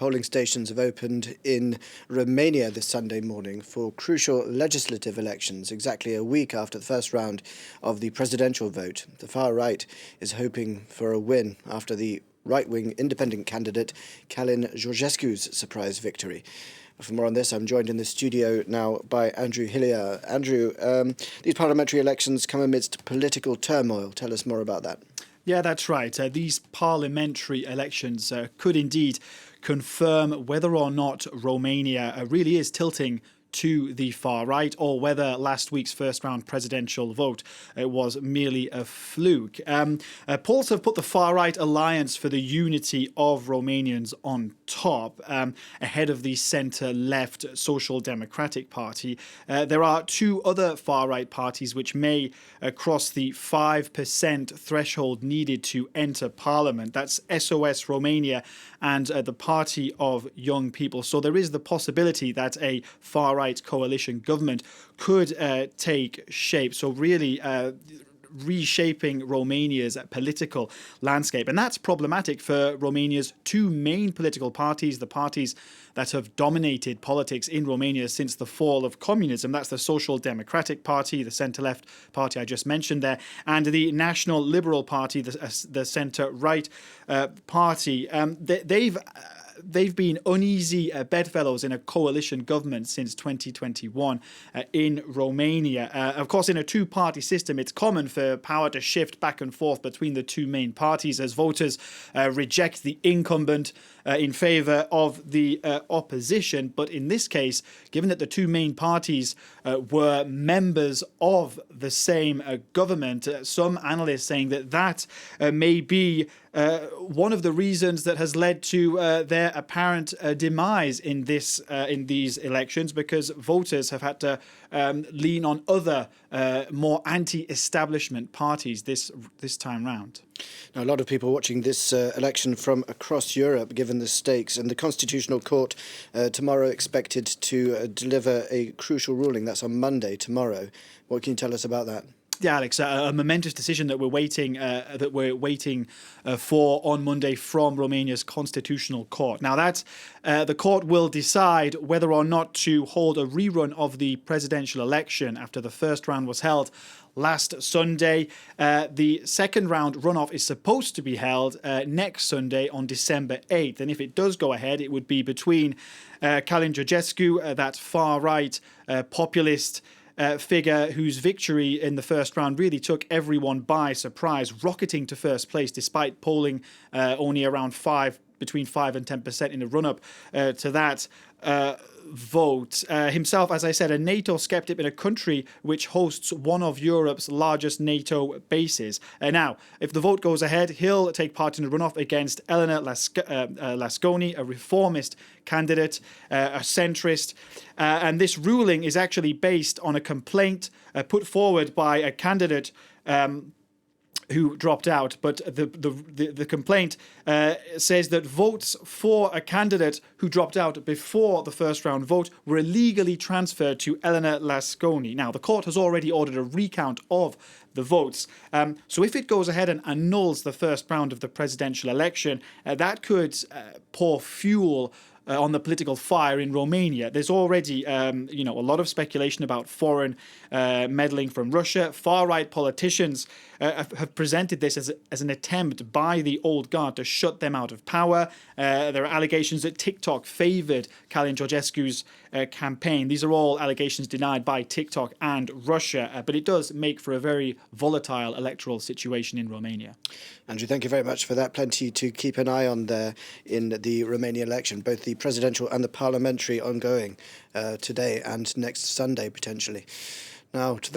polling stations have opened in Romania this Sunday morning for crucial legislative elections, exactly a week after the first round of the presidential vote. The far right is hoping for a win after the right-wing independent candidate Călin Georgescu's surprise victory. For more on this, I'm joined in the studio now by Andrew Hilliar. Andrew, these parliamentary elections come amidst political turmoil. Tell us more about that. Yeah, that's right. These parliamentary elections could indeed confirm whether or not Romania really is tilting to the far right, or whether last week's first round presidential vote was merely a fluke. Polls have put the far right alliance for the unity of Romanians on top, ahead of the centre-left Social Democratic Party. There are two other far right parties which may cross the 5% threshold needed to enter parliament. That's SOS Romania and the Party of Young People. So there is the possibility that a far right coalition government could take shape. So really reshaping Romania's political landscape. And that's problematic for Romania's two main political parties, the parties that have dominated politics in Romania since the fall of communism. That's the Social Democratic Party, the centre-left party I just mentioned there, and the National Liberal Party, the centre-right party. They've been uneasy bedfellows in a coalition government since 2021 in Romania. Of course, in a two-party system, it's common for power to shift back and forth between the two main parties as voters reject the incumbent in favour of the opposition. But in this case, given that the two main parties were members of the same government, some analysts saying that may be one of the reasons that has led to their apparent demise in these elections, because voters have had to lean on other more anti-establishment parties this time round. Now, a lot of people watching this election from across Europe, given the stakes, and the Constitutional Court tomorrow expected to deliver a crucial ruling. That's on Monday, tomorrow. What can you tell us about that? Yeah, Alex, a momentous decision that we're waiting for on Monday from Romania's Constitutional Court. Now, the court will decide whether or not to hold a rerun of the presidential election after the first round was held last Sunday. The second round runoff is supposed to be held next Sunday on December 8th. And if it does go ahead, it would be between Călin Georgescu, that far-right populist figure whose victory in the first round really took everyone by surprise, rocketing to first place despite polling only around between 5 and 10% in the run-up to that vote. Himself, as I said, a NATO skeptic in a country which hosts one of Europe's largest NATO bases. Now, if the vote goes ahead, he'll take part in the runoff against Elena Lasconi, a reformist candidate, a centrist. And this ruling is actually based on a complaint put forward by a candidate who dropped out, but the complaint says that votes for a candidate who dropped out before the first round vote were illegally transferred to Elena Lasconi. Now, the court has already ordered a recount of the votes. So if it goes ahead and annuls the first round of the presidential election, that could pour fuel on the political fire in Romania. There's already, a lot of speculation about foreign meddling from Russia. Far-right politicians have presented this as an attempt by the old guard to shut them out of power. There are allegations that TikTok favoured Călin Georgescu's campaign. These are all allegations denied by TikTok and Russia, but it does make for a very volatile electoral situation in Romania. Andrew, thank you very much for that. Plenty to keep an eye on there in the Romania election, both the presidential and the parliamentary ongoing today and next Sunday, potentially. Now, to